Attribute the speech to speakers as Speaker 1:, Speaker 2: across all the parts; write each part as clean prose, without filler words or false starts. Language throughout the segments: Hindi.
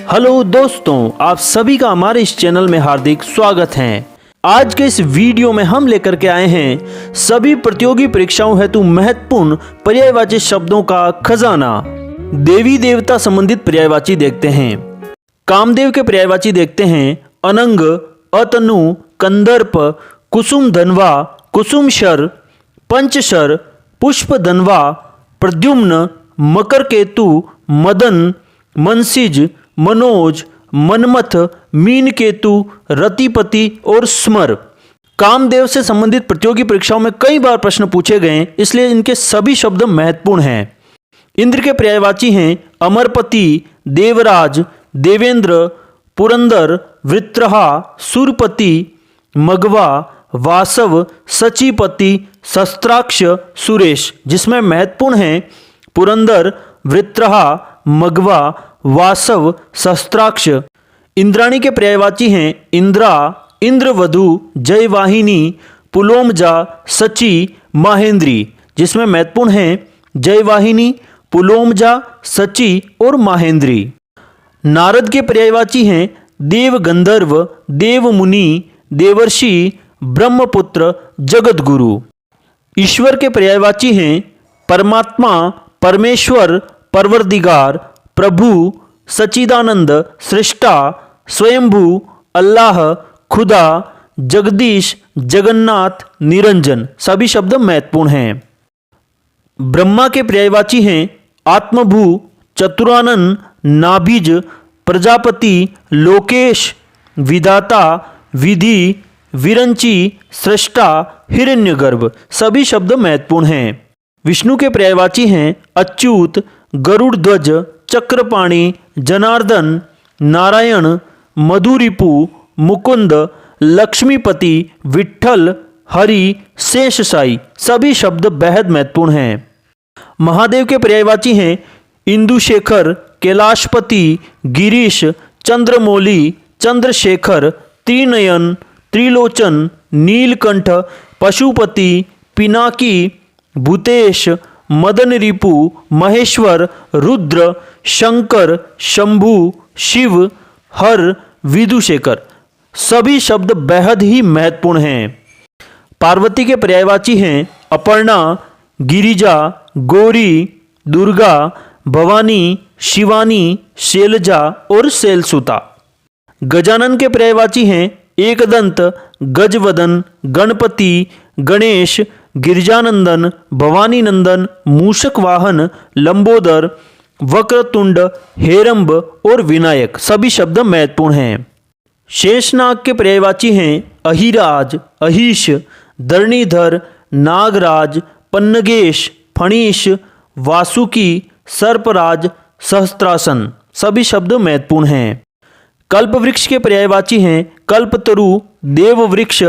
Speaker 1: हेलो दोस्तों, आप सभी का हमारे इस चैनल में हार्दिक स्वागत है। आज के इस वीडियो में हम लेकर के आए हैं सभी प्रतियोगी परीक्षाओं हेतु महत्वपूर्ण पर्यायवाची शब्दों का खजाना। देवी देवता संबंधित पर्यायवाची देखते हैं। कामदेव के पर्यायवाची देखते हैं अनंग, अतनु, कंदर्प, कुसुम धनवा, कुसुम शर, पंचशर, पुष्प धनवा, प्रद्युम्न, मकर केतु, मदन, मनसिज, मनोज, मनमथ, मीन केतु, रतिपति और स्मर। कामदेव से संबंधित प्रतियोगी परीक्षाओं में कई बार प्रश्न पूछे गए, इसलिए इनके सभी शब्द महत्वपूर्ण हैं। इंद्र के पर्यायवाची हैं अमरपति, देवराज, देवेंद्र, पुरंदर, वृत्रहा, सूरपति, मघवा, वासव, सचीपति, शस्त्राक्ष, सुरेश, जिसमें महत्वपूर्ण हैं पुरंदर, वृत्रहा, मघवा, वासव, शस्त्राक्ष। इंद्राणी के पर्यायवाची हैं इंद्रा, इंद्रवधु, जयवाहिनी, पुलोमजा, सची, माहेंद्री, जिसमें महत्वपूर्ण हैं जयवाहिनी, पुलोमजा, सची और माहेंद्री। नारद के पर्यायवाची हैं देव गंधर्व, देव मुनि, देवर्षि, ब्रह्मपुत्र, जगतगुरु। ईश्वर के पर्यायवाची हैं परमात्मा, परमेश्वर, परवरदिगार, प्रभु, सच्चिदानंद, सृष्टा, स्वयंभू, अल्लाह, खुदा, जगदीश, जगन्नाथ, निरंजन, सभी शब्द महत्वपूर्ण हैं। ब्रह्मा के पर्यायवाची हैं आत्मभू, चतुरानन, नाभिज, प्रजापति, लोकेश, विधाता, विधि, विरंची, सृष्टा, हिरण्यगर्भ, सभी शब्द महत्वपूर्ण हैं। विष्णु के पर्यायवाची हैं अच्युत, गरुड़ ध्वज, चक्रपाणि, जनार्दन, नारायण, मधुरिपु, मुकुंद, लक्ष्मीपति, विठ्ठल, हरि, शेषशायी, सभी शब्द बेहद महत्वपूर्ण हैं। महादेव के पर्यायवाची हैं इंदुशेखर, कैलाशपति, गिरीश, चंद्रमौली, चंद्रशेखर, त्रिनयन, त्रिलोचन, नीलकंठ, पशुपति, पिनाकी, भूतेश, मदन रिपु, महेश्वर, रुद्र, शंकर, शंभु, शिव, हर, विदुशेखर, सभी शब्द बेहद ही महत्वपूर्ण हैं। पार्वती के पर्यायवाची हैं अपर्णा, गिरिजा, गौरी, दुर्गा, भवानी, शिवानी, शैलजा और शैलसुता। गजानन के पर्यायवाची हैं एकदंत, गजवदन, गणपति, गणेश, गिरिजानंदन, भवानीनंदन, मूषक वाहन, लंबोदर, वक्रतुंड, हेरंब और विनायक, सभी शब्द महत्वपूर्ण हैं। शेषनाग के पर्यायवाची हैं अहिराज, अहिश, धरणीधर, नागराज, पन्नगेश, फणीश, वासुकी, सर्पराज, सहस्त्रासन, सभी शब्द महत्वपूर्ण हैं। कल्प वृक्ष के पर्यायवाची हैं कल्पतरु, देववृक्ष,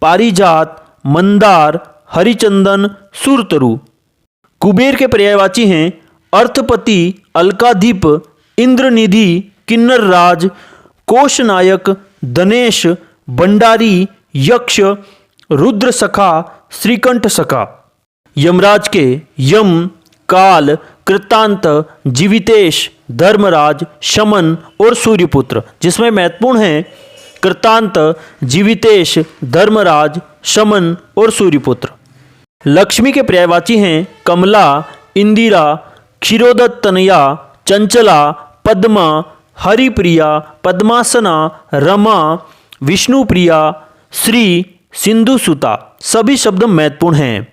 Speaker 1: पारिजात, मंदार, हरिचंदन, सुरतरु। कुबेर के पर्यायवाची हैं अर्थपति, अलकाधिप, इंद्रनिधि, किन्नरराज, कोशनायक, धनेश, भंडारी, यक्ष, रुद्रसखा, श्रीकंठ सखा। यमराज के यम, काल, कृतांत, जीवितेश, धर्मराज, शमन और सूर्यपुत्र, जिसमें महत्वपूर्ण हैं कृतांत, जीवितेश, धर्मराज, शमन और सूर्यपुत्र। लक्ष्मी के पर्यायवाची हैं कमला, इंदिरा, क्षीरोदतनया, चंचला, पद्मा, हरिप्रिया, पद्मासना, रमा, विष्णुप्रिया, श्री, सिंधुसुता, सभी शब्द महत्वपूर्ण हैं।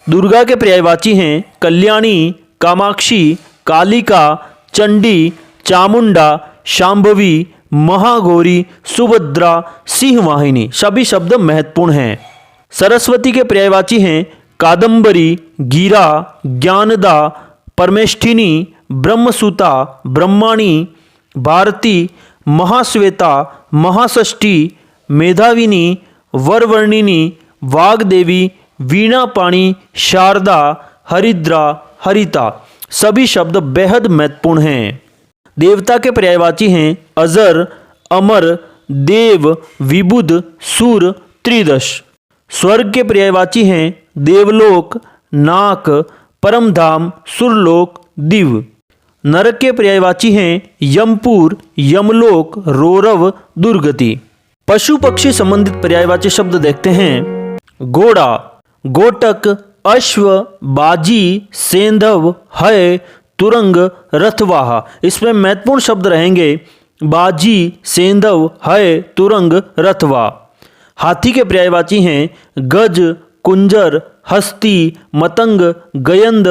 Speaker 1: दुर्गा के पर्यायवाची हैं कल्याणी, कामाक्षी, कालिका, चंडी, चामुंडा, शांभवी, महागौरी, सुभद्रा, सिंहवाहिनी, सभी शब्द महत्वपूर्ण हैं। सरस्वती के पर्यायवाची हैं कादंबरी, गीरा, ज्ञानदा, परमेष्ठिनी, ब्रह्मसुता, ब्रह्माणी, भारती, महाश्वेता, महाषष्ठी, मेधाविनी, वरवर्णिनी, वाग्देवी, वीणापाणी, शारदा, हरिद्रा, हरिता, सभी शब्द बेहद महत्वपूर्ण हैं। देवता के पर्यायवाची हैं अजर, अमर, देव, विबुध, सूर, त्रिदश। स्वर्ग के पर्यायवाची हैं देवलोक, नाक, परमधाम, सुरलोक, दिव। नरक के पर्यायवाची हैं यमपुर, यमलोक, रोरव, दुर्गति। पशु पक्षी संबंधित पर्यायवाची शब्द देखते हैं। घोड़ा, गोटक, अश्व, बाजी, सेंधव, है, तुरंग, रथवाहा। इसमें महत्वपूर्ण शब्द रहेंगे बाजी, सेंधव, है, तुरंग, रथवा। हाथी के पर्यायवाची हैं गज, कुंजर, हस्ती, मतंग, गयंद,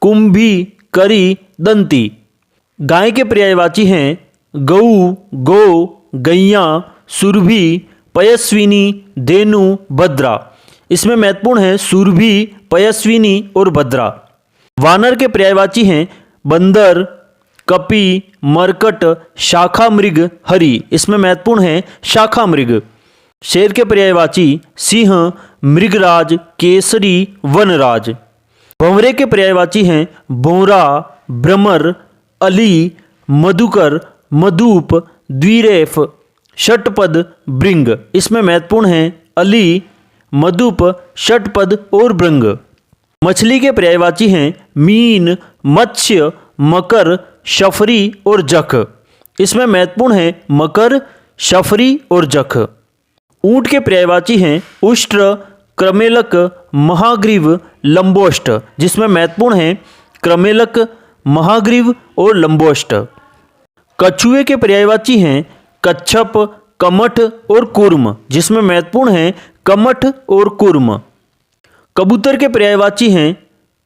Speaker 1: कुंभी, करी, दंती। गाय के पर्यायवाची हैं गऊ, गो, गैया, सुरभि, पयस्विनी, धेनु, भद्रा। इसमें महत्वपूर्ण है सुरभि, पयस्विनी और भद्रा। वानर के पर्यायवाची हैं बंदर, कपि, मरकट, शाखा मृग, हरि। इसमें महत्वपूर्ण है शाखा मृग। शेर के पर्यायवाची सिंह, मृगराज, केसरी, वनराज। भंवरे के पर्यायवाची हैं भोरा, भ्रमर, अली, मधुकर, मधुप, द्विरेफ, षटपद, भृंग। इसमें महत्वपूर्ण है अली, मधुप, षटपद और भृंग। मछली के पर्यायवाची हैं मीन, मत्स्य, मकर, शफरी और जख। इसमें महत्वपूर्ण है मकर, शफरी और जख। ऊंट के पर्यायवाची हैं उष्ट्र, क्रमेलक, महाग्रीव, लंबोष्ट। जिसमें महत्वपूर्ण है क्रमेलक, महाग्रीव और लंबोष्ट। कछुए के पर्यायवाची हैं कच्छप, कमठ और कूर्म। जिसमें महत्वपूर्ण है कमठ और कूर्म। कबूतर के पर्यायवाची हैं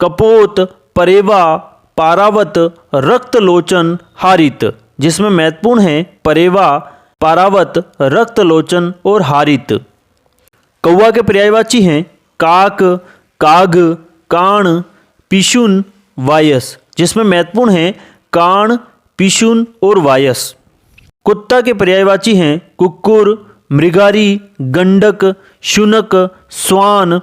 Speaker 1: कपोत, परेवा, पारावत, रक्तलोचन, हारित। जिसमें महत्वपूर्ण है परेवा, पारावत, रक्तलोचन और हारित। कौवा के पर्यायवाची हैं काक, काग, काण, पिशुन, वायस। जिसमें महत्वपूर्ण है काण, पिशुन और वायस। कुत्ता के पर्यायवाची हैं कुक्कुर, मृगारी, गंडक, शुनक, स्वान,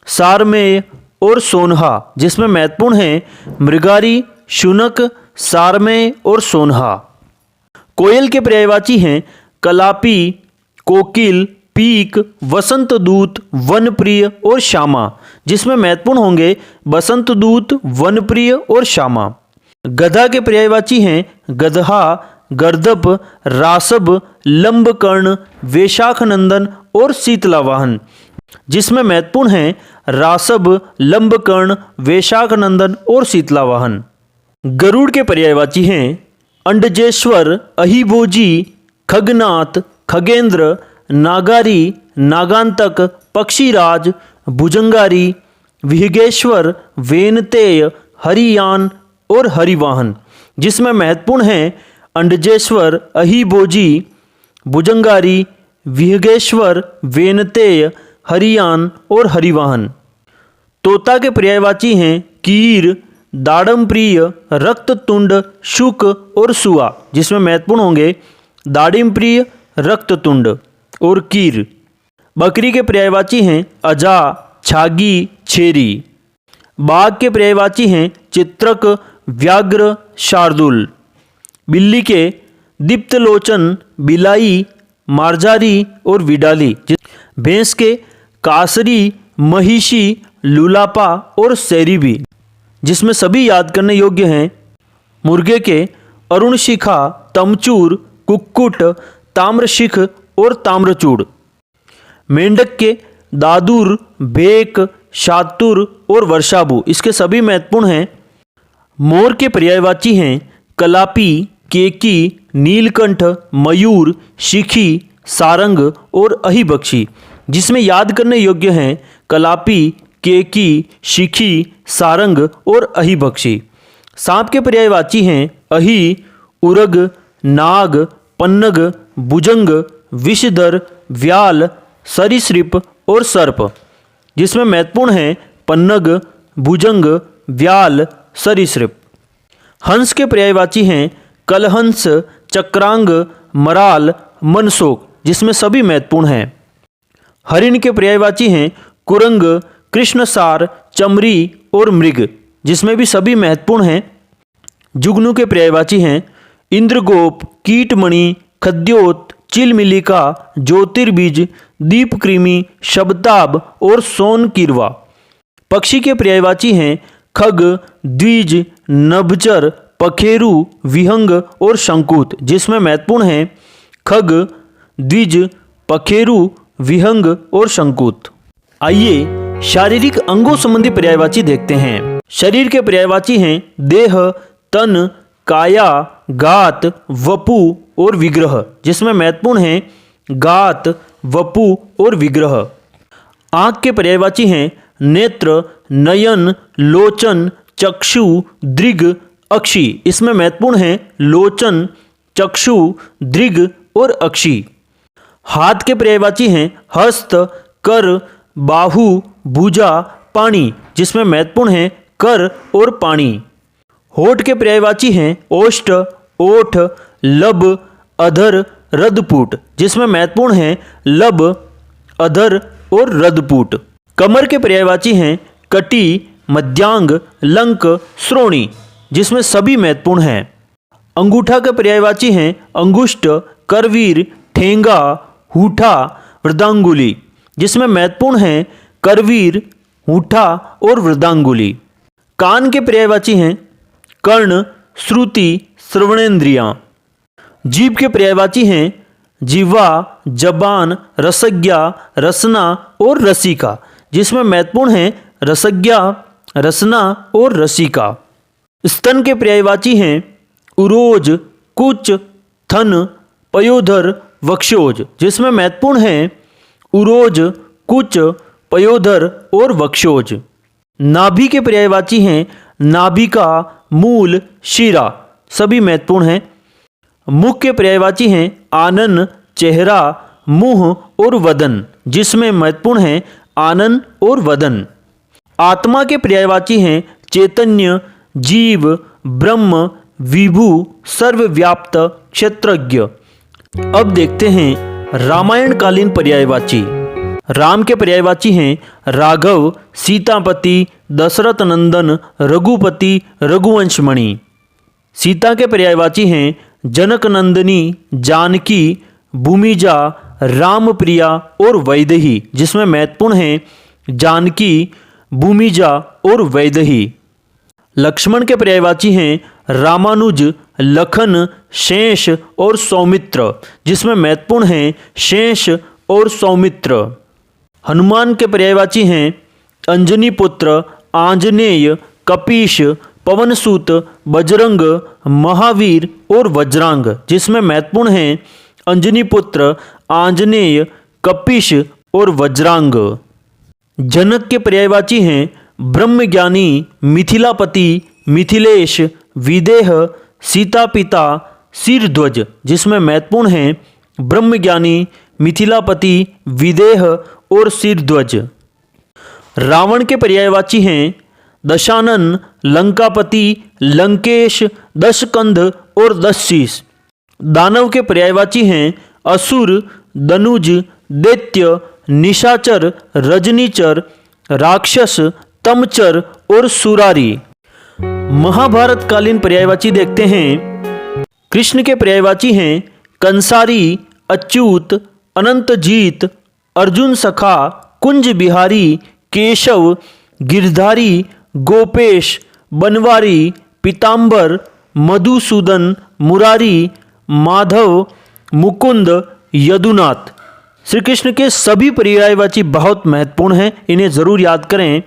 Speaker 1: सारमेय और सोनहा। जिसमें महत्वपूर्ण है मृगारी, शुनक, सारमेय और सोनहा। कोयल के पर्यायवाची हैं कलापी, कोकिल, पीक, वसंत दूत, वनप्रिय और श्यामा। जिसमें महत्वपूर्ण होंगे बसंत दूत, वनप्रिय और श्यामा। गधा के पर्यायवाची हैं गदहा, गर्दभ, रासभ, लंबकर्ण, वेशाखनंदन और शीतलावाहन। जिसमें महत्वपूर्ण हैं रासभ, लंबकर्ण, वेशाखनंदन और शीतलावाहन। गरुड़ के पर्यायवाची हैं अंडजेश्वर, अहिभोजी, खगनाथ, खगेंद्र, नागारी, नागांतक, पक्षीराज, भुजंगारी, विहगेश्वर, वेनतेय, हरियान और हरिवाहन। जिसमें महत्वपूर्ण हैं अंडजेश्वर, अहिभोजी, भुजंगारी, विहगेश्वर, वेनतेय, हरियान और हरिवाहन। तोता के पर्यायवाची हैं कीर, दाड़मप्रिय, रक्ततुंड, शुक और सुआ। जिसमें महत्वपूर्ण होंगे दाड़िमप्रिय, रक्ततुंड और कीर। बकरी के पर्यायवाची हैं अजा, छागी, छेरी। बाघ के पर्यायवाची हैं चित्रक, व्याघ्र, शार्दुल। बिल्ली के दीप्तलोचन, बिलाई, मार्जारी और विडाली। भैंस के कासरी, महिषी, लुलापा और सैरीबी। जिसमें सभी याद करने योग्य हैं मुर्गे के अरुणशिखा, तमचूर, कुक्कुट, ताम्रशिख और ताम्रचूड़। मेंढक के दादुर, भेक, शातुर और वर्षाभु। इसके सभी महत्वपूर्ण हैं। मोर के पर्यायवाची हैं कलापी, केकी, नीलकंठ, मयूर, शिखी, सारंग और अहिबक्षी। जिसमें याद करने योग्य हैं कलापी, केकी, शिखी, सारंग और अहिबक्षी। सांप के पर्यायवाची हैं अहि, उरग, नाग, पन्नग, भुजंग, विषधर, व्याल, सरीसृप और सर्प। जिसमें महत्वपूर्ण हैं पन्नग, भुजंग, व्याल, सरीसृप। हंस के पर्यायवाची हैं कलहंस, चक्रांग, मराल, मनसोक। जिसमें सभी महत्वपूर्ण हैं। हरिण के पर्यायवाची हैं कुरंग, कृष्णसार, चमरी और मृग। जिसमें भी सभी महत्वपूर्ण हैं। जुगनू के पर्यायवाची हैं इंद्रगोप, कीटमणि, खद्योत, चिलमिलिका, ज्योतिर्बीज, दीपकृमि, शबताब और सोनकीरवा। पक्षी के पर्यायवाची हैं खग, द्विज, नभचर, पखेरु, विहंग और शंकुत, जिसमें महत्वपूर्ण हैं खग, द्विज, पखेरु, विहंग और शंकुत। आइए शारीरिक अंगों संबंधी पर्यायवाची देखते हैं। शरीर के पर्यायवाची हैं देह, तन, काया, गात, वपु और विग्रह, जिसमें महत्वपूर्ण हैं गात, वपु और विग्रह। आँख के पर्यायवाची हैं नेत्र, नयन, लोचन, चक्षु, दृग, अक्षि, इसमें महत्वपूर्ण हैं लोचन, चक्षु, दृग और अक्षि। हाथ के पर्यायवाची हैं हस्त, कर, बाहु, भुजा, पाणी, जिसमें महत्वपूर्ण हैं कर और पाणी। होठ के पर्यायवाची हैं ओष्ठ, ओठ, लब, अधर, रदपुट, जिसमें महत्वपूर्ण हैं लब, अधर और रदपुट। कमर के पर्यायवाची हैं कटी, मध्यांग, लंक, श्रोणी, जिसमें सभी महत्वपूर्ण हैं। अंगूठा के पर्यायवाची हैं अंगुष्ठ, करवीर, ठेंगा, हूठा, वृद्धांगुली, जिसमें महत्वपूर्ण हैं करवीर, हूठा और वृद्धांगुली। कान के पर्यायवाची हैं कर्ण, श्रुति, श्रवणेन्द्रियां। जीभ के पर्यायवाची हैं जिह्वा, जबान, रसज्ञा, रसना और रसिका, जिसमें महत्वपूर्ण हैं रसज्ञा, रसना और रसिका। स्तन के पर्यायवाची हैं उरोज, कुच, थन, पयोधर, वक्षोज, जिसमें महत्वपूर्ण हैं उरोज, कुच, पयोधर और वक्षोज। नाभि के पर्यायवाची हैं नाभिका, मूल, शिरा, सभी महत्वपूर्ण हैं। मुख के पर्यायवाची हैं आनन, चेहरा, मुंह और वदन, जिसमें महत्वपूर्ण हैं आनन और वदन। आत्मा के पर्यायवाची हैं चैतन्य, जीव, ब्रह्म, विभु, सर्वव्याप्त, क्षेत्रज्ञ। अब देखते हैं रामायण कालीन पर्यायवाची। राम के पर्यायवाची हैं राघव, सीतापति, दशरथ नंदन, रघुपति, रघुवंशमणि। सीता के पर्यायवाची हैं जनक नंदिनी, जानकी, भूमिजा, रामप्रिया और वैदेही, जिसमें महत्वपूर्ण हैं जानकी, भूमिजा और वैदेही। लक्ष्मण के पर्यायवाची हैं रामानुज, लखन, शेष और सौमित्र, जिसमें महत्वपूर्ण हैं शेष और सौमित्र। हनुमान के पर्यायवाची हैं अंजनी पुत्र, आंजनेय, कपीश, पवनसूत, बजरंग, महावीर और वज्रांग, जिसमें महत्वपूर्ण हैं अंजनी पुत्र, आंजनेय, कपीश और वज्रांग। जनक के पर्यायवाची हैं ब्रह्मज्ञानी, मिथिलापति, मिथिलेश, विदेह, सीता पिता, सिरध्वज, जिसमें महत्वपूर्ण हैं ब्रह्मज्ञानी, मिथिलापति, विदेह और सिरध्वज। रावण के पर्यायवाची हैं दशानन, लंकापति, लंकेश, दशकंध और दशशीष। दानव के पर्यायवाची हैं असुर, दनुज, दैत्य, निशाचर, रजनीचर, राक्षस, तमचर और सुरारी। महाभारत कालीन पर्यायवाची देखते हैं। कृष्ण के पर्यायवाची हैं कंसारी, अच्युत, अनंतजीत, अर्जुन सखा, कुंज बिहारी, केशव, गिरधारी, गोपेश, बनवारी, पीताम्बर, मधुसूदन, मुरारी, माधव, मुकुंद, यदुनाथ। श्री कृष्ण के सभी पर्यायवाची बहुत महत्वपूर्ण हैं, इन्हें जरूर याद करें।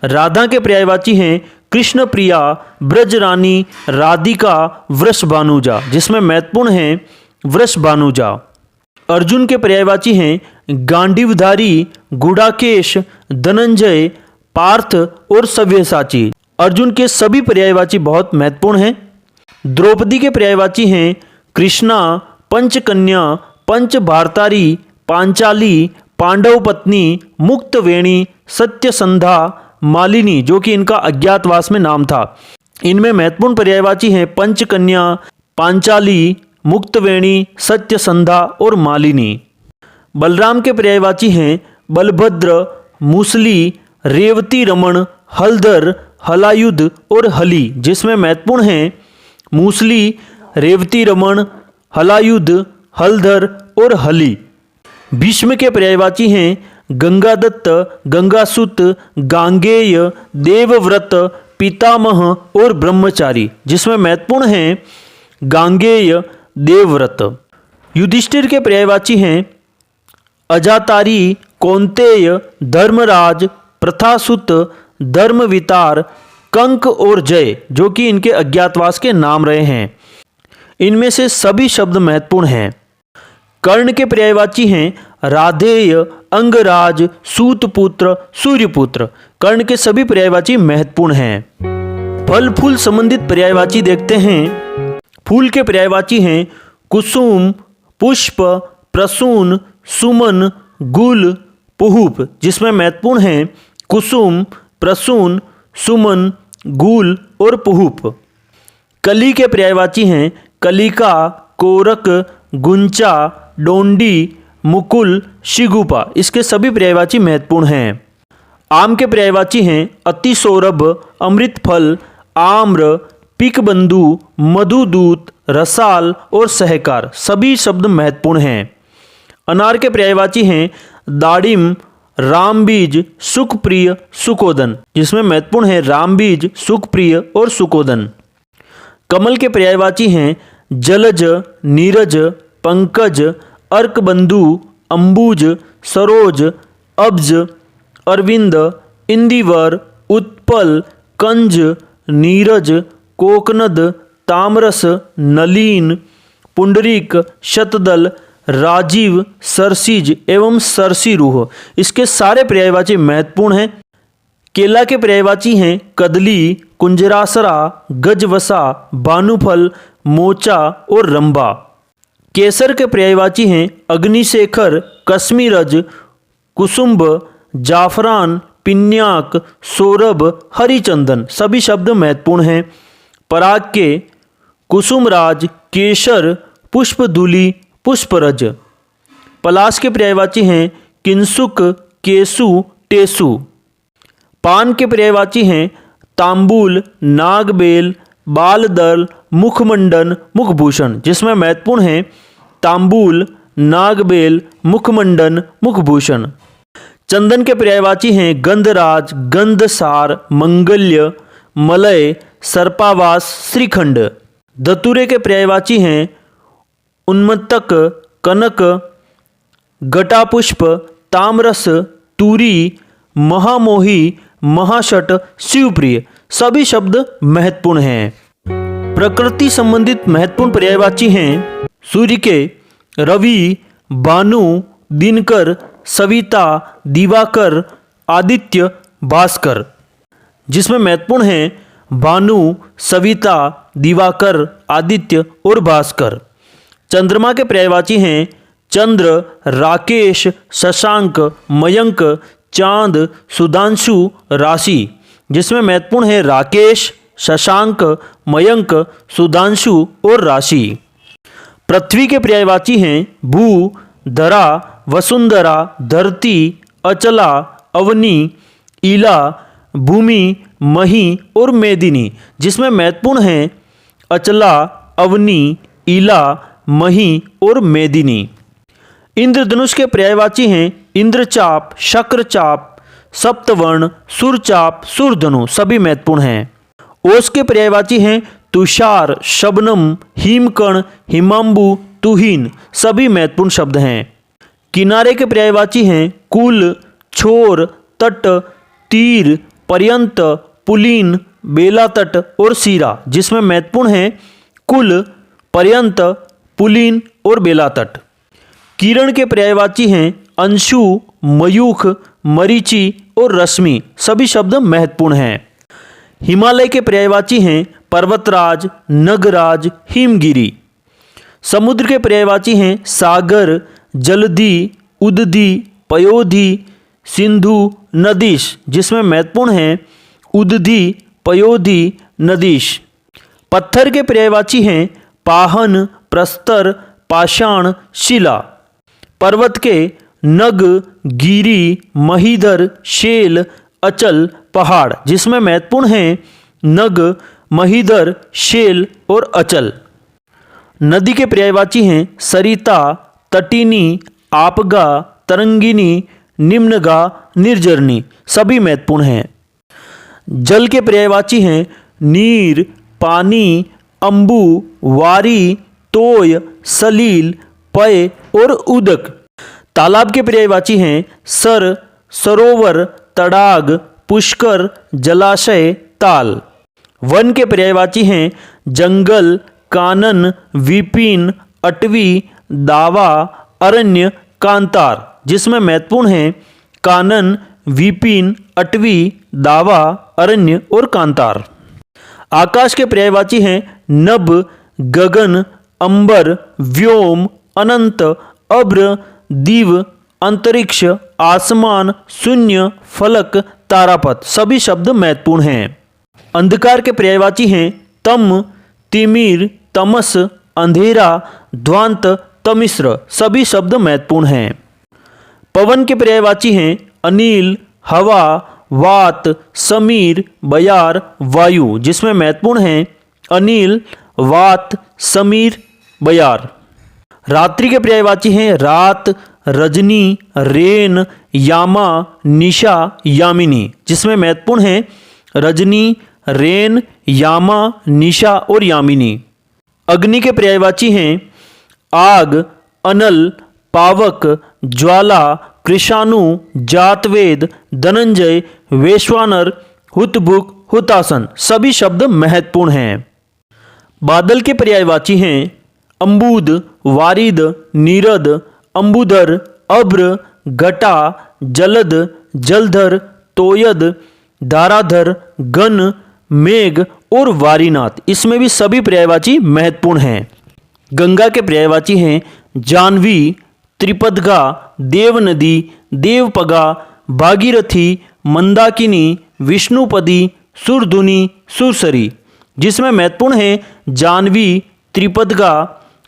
Speaker 1: राधा के पर्यायवाची हैं कृष्ण प्रिया, ब्रजरानी, राधिका, वृषभानुजा, जिसमें महत्वपूर्ण हैं वृषभानुजा। अर्जुन के पर्यायवाची हैं गांडीवधारी, गुडाकेश, धनंजय, पार्थ और सव्यसाची। अर्जुन के सभी पर्यायवाची बहुत महत्वपूर्ण हैं। द्रौपदी के पर्यायवाची हैं कृष्णा, पंचकन्या, पंच भारतारी, पांचाली, पांडव पत्नी, मुक्तवेणी, सत्यसंधा, मालिनी, जो कि इनका अज्ञातवास में नाम था। इनमें महत्वपूर्ण पर्यायवाची हैं पंचकन्या, पांचाली, मुक्तवेणी, सत्यसंधा और मालिनी। बलराम के पर्यायवाची हैं बलभद्र, मूसली, रेवती रमण, हलधर, हलायुध और हली, जिसमें महत्वपूर्ण हैं मूसली, रेवती रमण, हलायुध, हलधर और हली। भीष्म के पर्यायवाची हैं गंगादत्त, गंगासुत, गांगेय, देवव्रत, पितामह और ब्रह्मचारी, जिसमें महत्वपूर्ण हैं गांगेय, देवव्रत। युधिष्ठिर के पर्यायवाची हैं अजातारी, कौंतेय, धर्मराज, प्रथासुत, धर्मवितार, कंक और जय, जो कि इनके अज्ञातवास के नाम रहे हैं। इनमें से सभी शब्द महत्वपूर्ण हैं। कर्ण के पर्यायवाची हैं राधेय, अंगराज, सूतपुत्र, सूर्यपुत्र। कर्ण के सभी पर्यायवाची महत्वपूर्ण हैं। फल फूल संबंधित पर्यायवाची देखते हैं। फूल के पर्यायवाची हैं कुसुम, पुष्प, प्रसून, सुमन, गुल, पुहुप, जिसमें महत्वपूर्ण हैं कुसुम, प्रसून, सुमन, गुल और पुहुप। कली के पर्यायवाची हैं कलिका, कोरक, गुंचा, डोंडी, मुकुल, शिगुपा। इसके सभी पर्यायवाची महत्वपूर्ण हैं। आम के पर्यायवाची हैं अतिसौरभ, अमृत फल, आम्र, पिकबंधु, मधुदूत, रसाल और सहकार। सभी शब्द महत्वपूर्ण हैं। अनार के पर्यायवाची हैं दाड़िम, रामबीज, सुखप्रिय, सुकोदन, जिसमें महत्वपूर्ण है रामबीज, सुखप्रिय और सुकोदन। कमल के पर्यायवाची हैं जलज, नीरज, पंकज, अर्कबंधु, अंबुज, सरोज, अब्ज, अरविंद, इंदिवर, उत्पल, कंज, नीरज, कोकनद, तामरस, नलीन, पुंडरीक, शतदल, राजीव, सरसिज एवं सरसीरूह। इसके सारे पर्यायवाची महत्वपूर्ण हैं। केला के पर्यायवाची हैं कदली, कुंजरासरा, गजवसा, भानुफल, मोचा और रंबा। केसर के पर्यायवाची हैं अग्निशेखर, कश्मीरज, कुसुम्ब, जाफरान, पिन्याक, सौरभ, हरिचंदन। सभी शब्द महत्वपूर्ण हैं। पराग के कुसुमराज, केशर, पुष्पधूलि, पुष्परज। पलाश के पर्यायवाची हैं किंसुक, केसु, टेसु। पान के पर्यायवाची हैं तांबूल, नागबेल, बालदल, मुखमंडन, मुखभूषण, जिसमें महत्वपूर्ण हैं तांबूल, नागबेल, मुखमंडन, मुखभूषण। चंदन के पर्यायवाची हैं गंधराज, गंधसार, मंगल्य, मलय, सर्पावास, श्रीखंड। धतूरे के पर्यायवाची हैं उन्मत्तक, कनक, गटापुष्प, तामरस, तूरी, महामोही, महाशट, शिवप्रिय। सभी शब्द महत्वपूर्ण हैं। प्रकृति संबंधित महत्वपूर्ण पर्यायवाची हैं सूर्य के रवि, भानु, दिनकर, सविता, दिवाकर, आदित्य, भास्कर, जिसमें महत्वपूर्ण हैं भानु, सविता, दिवाकर, आदित्य और भास्कर। चंद्रमा के पर्यायवाची हैं चंद्र, राकेश, शशांक, मयंक, चांद, सुधांशु, राशि, जिसमें महत्वपूर्ण है राकेश, शशांक, मयंक, सुधांशु और राशि। पृथ्वी के पर्यायवाची हैं भू, धरा, वसुंधरा, धरती, अचला, अवनी, ईला, भूमि, मही और मेदिनी, जिसमें महत्वपूर्ण हैं अचला, अवनी, ईला, मही और मेदिनी। इंद्रधनुष के पर्यायवाची हैं इंद्रचाप, शक्रचाप, सप्तवर्ण, सुरचाप, सुरधनु। सभी महत्वपूर्ण हैं। ओस के पर्यायवाची हैं तुषार, शबनम, हिमकण, हिमांबु, तुहीन। सभी महत्वपूर्ण शब्द हैं। किनारे के पर्यायवाची हैं कुल, छोर, तट, तीर, पर्यंत, पुलीन, बेला तट और सीरा, जिसमें महत्वपूर्ण हैं कुल, पर्यंत, पुलीन और बेला तट। किरण के पर्यायवाची हैं अंशु, मयूख, मरीचि और रश्मि। सभी शब्द महत्वपूर्ण हैं। हिमालय के पर्यायवाची हैं पर्वतराज, नगराज, हिमगिरी। समुद्र के पर्यायवाची हैं सागर, जलधि, उदधि, पयोधि, सिंधु, नदीश, जिसमें महत्वपूर्ण हैं उदधि, पयोधि, नदीश। पत्थर के पर्यायवाची हैं पाहन, प्रस्तर, पाषाण, शिला। पर्वत के नग, गिरी, महीधर, शेल, अचल, पहाड़, जिसमें महत्वपूर्ण हैं नग, महीधर, शेल और अचल। नदी के पर्यायवाची हैं सरिता, तटिनी, आपगा, तरंगिनी, निम्नगा, निर्जरनी। सभी महत्वपूर्ण हैं। जल के पर्यायवाची हैं नीर, पानी, अंबु, वारी, तोय, सलील, पय और उदक। तालाब के पर्यायवाची हैं सर, सरोवर, तड़ाग, पुष्कर, जलाशय, ताल। वन के पर्यायवाची हैं जंगल, कानन, विपिन, अटवी, दावा, अरण्य, कांतार, जिसमें महत्वपूर्ण हैं कानन, विपिन, अटवी, दावा, अरण्य और कांतार। आकाश के पर्यायवाची हैं नभ, गगन, अंबर, व्योम, अनंत, अभ्र, दिव, अंतरिक्ष, आसमान, शून्य, फलक, तारापथ। सभी शब्द महत्वपूर्ण हैं। अंधकार के पर्यायवाची हैं तम, तिमिर, तमस, अंधेरा, ध्वांत, तमिश्र। सभी शब्द महत्वपूर्ण हैं। पवन के पर्यायवाची हैं अनिल, हवा, वात, समीर, बयार, वायु, जिसमें महत्वपूर्ण हैं अनिल, वात, समीर, बयार। रात्रि के पर्यायवाची हैं रात, रजनी, रेन, यामा, निशा, यामिनी, जिसमें महत्वपूर्ण हैं रजनी, रेन, यामा, निशा और यामिनी। अग्नि के पर्यायवाची हैं आग, अनल, पावक, ज्वाला, कृषाणु, जातवेद, धनंजय, वैश्वानर, हुतभुक, हुतासन। सभी शब्द महत्वपूर्ण हैं। बादल के पर्यायवाची हैं अम्बुद, वारिद, नीरद, अम्बुधर, अभ्र, घटा, जलद, जलधर, तोयद, धाराधर, गण, मेघ और वारीनाथ। इसमें भी सभी पर्यायवाची महत्वपूर्ण हैं। गंगा के पर्यायवाची हैं जानवी, त्रिपदगा, देवनदी, देवपगा, भागीरथी, मंदाकिनी, विष्णुपदी, सुरधुनी, सुरसरी, जिसमें महत्वपूर्ण हैं जानवी, त्रिपदगा,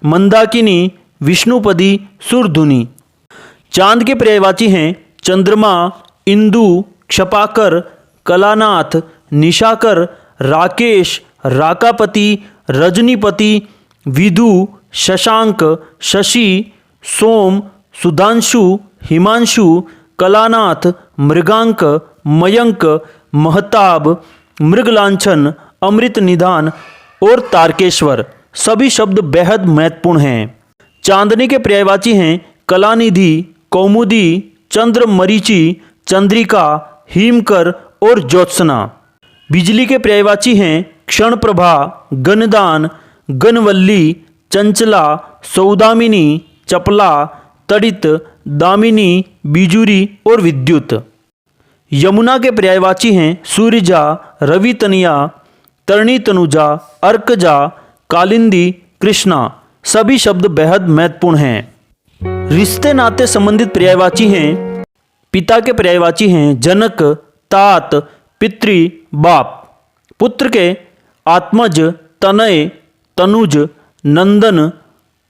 Speaker 1: मंदाकिनी, विष्णुपदी, सुरधुनी। चांद के पर्यायवाची हैं चंद्रमा, इंदु, क्षपाकर, कलानाथ, निशाकर, राकेश, राकापति, रजनीपति, विधु, शशांक, शशि, सोम, सुधांशु, हिमांशु, कलानाथ, मृगांक, मयंक, महताब, मृगलांछन, अमृत निधान और तारकेश्वर। सभी शब्द बेहद महत्वपूर्ण हैं। चांदनी के पर्यायवाची हैं कलानिधि, कौमुदी, चंद्र मरीचि, चंद्रिका, हिमकर और ज्योत्सना। बिजली के पर्यायवाची हैं क्षण प्रभा, गणदान, गणवल्ली, चंचला, सौदामिनी, चपला, तड़ित, दामिनी, बिजुरी और विद्युत। यमुना के पर्यायवाची हैं सूर्यजा, रवितनिया, तरणी तनुजा, अर्कजा, कालिंदी, कृष्णा। सभी शब्द बेहद महत्वपूर्ण हैं। रिश्ते नाते संबंधित पर्यायवाची हैं पिता के पर्यायवाची हैं जनक, तात, पितृ, बाप। पुत्र के आत्मज, तनय, तनुज, नंदन,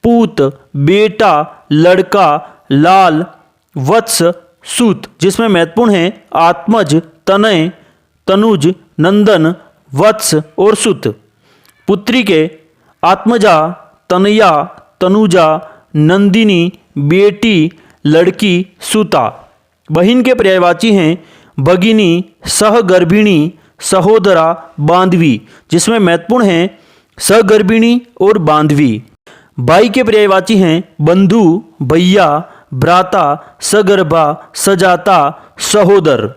Speaker 1: पूत, बेटा, लड़का, लाल, वत्स, सूत, जिसमें महत्वपूर्ण हैं आत्मज, तनय, तनुज, नंदन, वत्स और सुत। पुत्री के आत्मजा, तनया, तनुजा, नंदिनी, बेटी, लड़की, सुता। बहिन के पर्यायवाची हैं भगिनी, सहगर्भिणी, सहोदरा, बांधवी, जिसमें महत्वपूर्ण हैं सहगर्भिणी और बांधवी। भाई के पर्यायवाची हैं बंधु, भैया, भ्राता, सगर्भा, सजाता, सहोदर।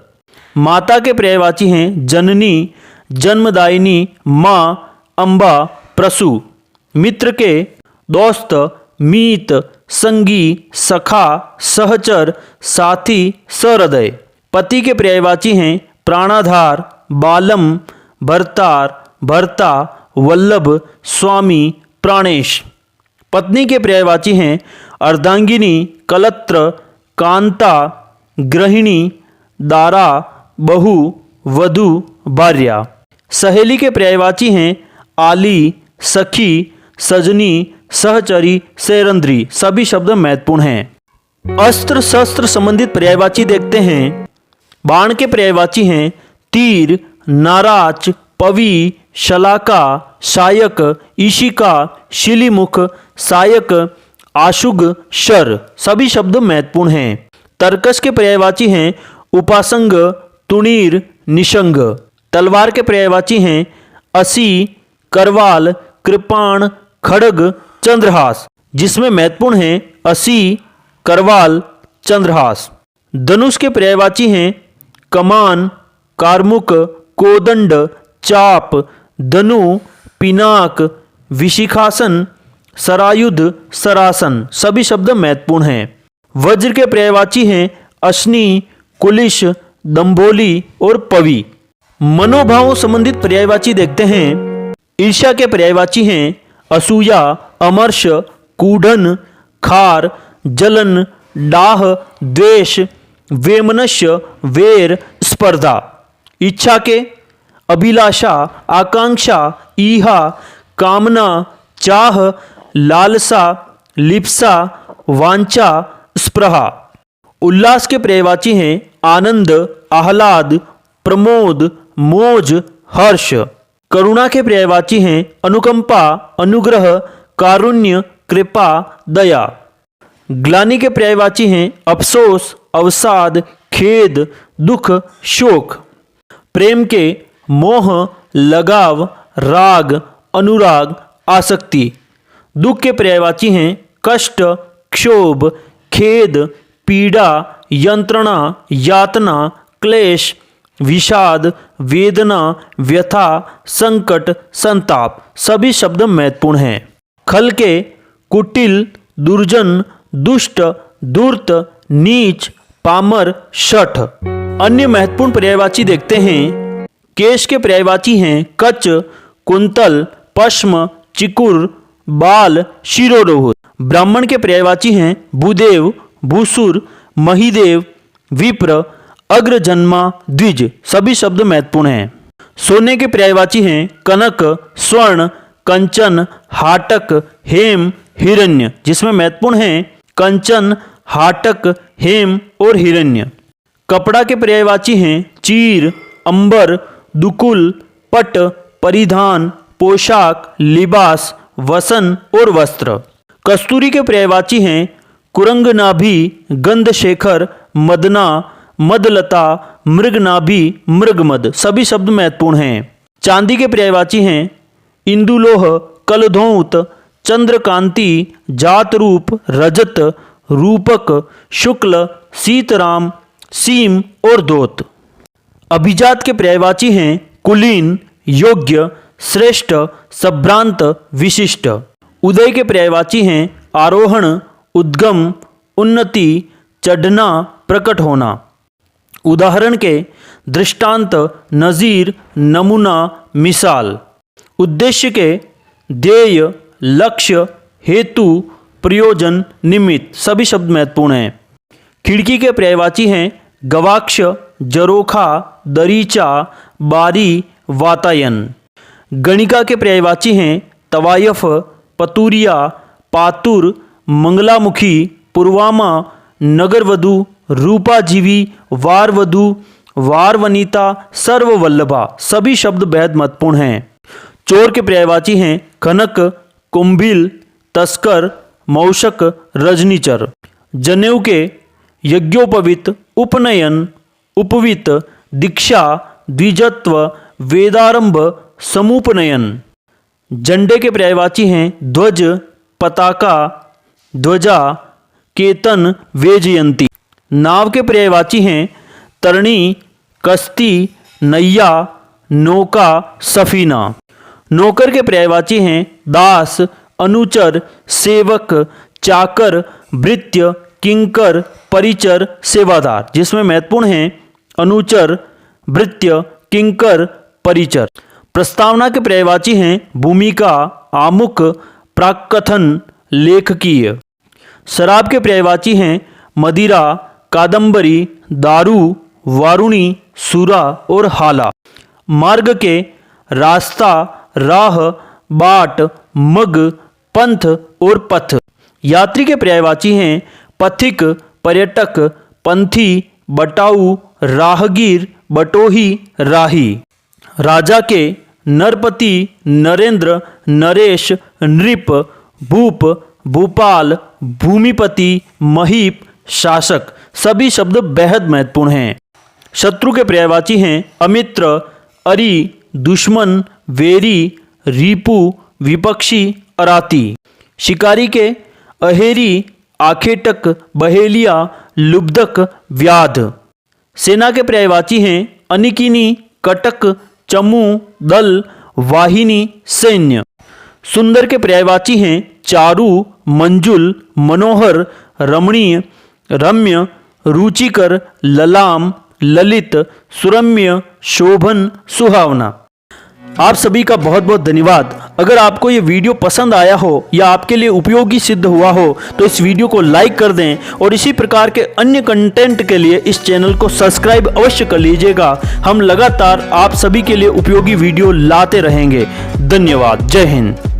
Speaker 1: माता के पर्यायवाची हैं जननी, जन्मदायिनी, माँ, अम्बा, प्रसू। मित्र के दोस्त, मीत, संगी, सखा, सहचर, साथी, सहृदय। पति के पर्यायवाची हैं प्राणाधार, बालम, भरतार, भर्ता, वल्लभ, स्वामी, प्राणेश। पत्नी के पर्यायवाची हैं अर्धांगिनी, कलत्र, कांता, गृहिणी, दारा, बहु, वधु, भार्या। सहेली के पर्यायवाची हैं आली, सखी, सजनी, सहचरी, सेरंद्री। सभी शब्द महत्वपूर्ण हैं। अस्त्र शस्त्र संबंधित पर्यायवाची देखते हैं। बाण के पर्यायवाची हैं तीर, नाराच, पवी, शलाका, शायक, ईशिका, शिलीमुख, सायक, आशुग, शर। सभी शब्द महत्वपूर्ण हैं। तर्कश के पर्यायवाची हैं उपासंग, तुणीर, निशंग। तलवार के पर्यायवाची हैं असी, करवाल, कृपाण, खड्ग, चंद्रहास, जिसमें महत्वपूर्ण हैं असी, करवाल, चंद्रहास। धनुष के पर्यायवाची हैं कमान, कारमुक, कोदंड, चाप, धनु, पिनाक, विशिखासन, सरायुध, सरासन, सभी शब्द महत्वपूर्ण हैं। वज्र के पर्यायवाची हैं अश्नि, कुलिश, दंभोली और पवी। मनोभावों संबंधित पर्यायवाची देखते हैं। ईर्ष्या के पर्यायवाची हैं असूया, अमर्ष, कूढ़न, खार, जलन, डाह, द्वेष, वेमनस्य, वैर, स्पर्धा। इच्छा के अभिलाषा, आकांक्षा, ईहा, कामना, चाह, लालसा, लिप्सा, वांछा, स्पृहा। उल्लास के पर्यायवाची हैं आनंद, आह्लाद, प्रमोद, मौज, हर्ष। करुणा के पर्यायवाची हैं अनुकंपा, अनुग्रह, कारुण्य, कृपा, दया। ग्लानि के पर्यायवाची हैं अफसोस, अवसाद, खेद, दुख, शोक। प्रेम के मोह, लगाव, राग, अनुराग, आसक्ति। दुख के पर्यायवाची हैं कष्ट, क्षोभ, खेद, पीड़ा, यंत्रणा, यातना, क्लेश, विषाद, वेदना, व्यथा, संकट, संताप, सभी शब्द महत्वपूर्ण हैं। खल के कुटिल, दुर्जन, दुष्ट, धूर्त, नीच, पामर, शठ। अन्य महत्वपूर्ण पर्यायवाची देखते हैं। केश के पर्यायवाची हैं कच, कुंतल, पश्म, चिकुर, बाल, शिरोरोह। ब्राह्मण के पर्यायवाची हैं भूदेव, भूसुर, महिदेव, विप्र, अग्रजन्मा, द्विज, सभी शब्द महत्वपूर्ण हैं। सोने के पर्यायवाची हैं कनक, स्वर्ण, कंचन, हाटक, हेम, हिरण्य, जिसमें महत्वपूर्ण हैं कंचन, हाटक, हेम और हिरण्य। कपड़ा के पर्यायवाची हैं चीर, अंबर, दुकुल, पट, परिधान, पोशाक, लिबास, वसन और वस्त्र। कस्तूरी के पर्यायवाची हैं कुरंगनाभि, गंधशेखर, मदना, मदलता, मृगनाभि, मृगमद, सभी शब्द महत्वपूर्ण हैं। चांदी के पर्यायवाची हैं इंदुलोह, कलधौत, चंद्रकांति, जातरूप, रजत, रूपक, शुक्ल, सीतराम, सीम और दोत। अभिजात के पर्यायवाची हैं कुलीन, योग्य, श्रेष्ठ, संभ्रांत, विशिष्ट। उदय के पर्यायवाची हैं आरोहण, उद्गम, उन्नति, चढ़ना, प्रकट होना। उदाहरण के दृष्टांत, नज़ीर, नमूना, मिसाल। उद्देश्य के ध्येय, लक्ष्य, हेतु, प्रयोजन, निमित्त, सभी शब्द महत्वपूर्ण हैं। खिड़की के पर्यायवाची हैं गवाक्ष, जरोखा, दरीचा, बारी, वातायन। गणिका के पर्यायवाची हैं तवायफ, पतूरिया, पातुर, मंगलामुखी, पुरवामा, नगरवधु, रूपाजीवी, वारवधु, वारवनिता, सर्ववल्लभा, सभी शब्द बेहद महत्वपूर्ण हैं। चोर के पर्यायवाची हैं कनक, कुंभिल, तस्कर, मौशक, रजनीचर। जनेऊ के यज्ञोपवीत, उपनयन, उपवीत, दीक्षा, द्विजत्व, वेदारंभ, समुपनयन। झंडे के पर्यायवाची हैं ध्वज, पताका, ध्वजा, केतन, वेजयंती। नाव के पर्यायवाची हैं तरणी, कश्ती, नैया, नौका, सफीना। नौकर के पर्यायवाची हैं दास, अनुचर, सेवक, चाकर, भृत्य, किंकर, परिचर, सेवादार, जिसमें महत्वपूर्ण हैं अनुचर, भृत्य, किंकर, परिचर। प्रस्तावना के पर्यायवाची हैं भूमिका, आमुख, प्राक्कथन, लेखकीय। शराब के पर्यायवाची हैं मदिरा, कादंबरी, दारू, वारुणी, सुरा और हाला। मार्ग के रास्ता, राह, बाट, मग, पंथ और पथ। यात्री के पर्यायवाची हैं पथिक, पर्यटक, पंथी, बटाऊ, राहगीर, बटोही, राही। राजा के नरपति, नरेंद्र, नरेश, नृप, भूप, भूपाल, भूमिपति, महीप, शासक, सभी शब्द बेहद महत्वपूर्ण हैं। शत्रु के पर्यायवाची हैं अमित्र, अरी, दुश्मन, वेरी, रिपु, विपक्षी, अराती। शिकारी के अहेरी, आखेटक, बहेलिया, लुब्धक, व्याध। सेना के पर्यायवाची हैं अनिकिनी, कटक, चमू, दल, वाहिनी, सैन्य। सुंदर के पर्यायवाची हैं चारु, मंजुल, मनोहर, रमणीय, रम्य, रुचिकर, ललाम, ललित, सुरम्य, शोभन, सुहावना। आप सभी का बहुत बहुत धन्यवाद। अगर आपको ये वीडियो पसंद आया हो या आपके लिए उपयोगी सिद्ध हुआ हो तो इस वीडियो को लाइक कर दें और इसी प्रकार के अन्य कंटेंट के लिए इस चैनल को सब्सक्राइब अवश्य कर लीजिएगा। हम लगातार आप सभी के लिए उपयोगी वीडियो लाते रहेंगे। धन्यवाद। जय हिंद।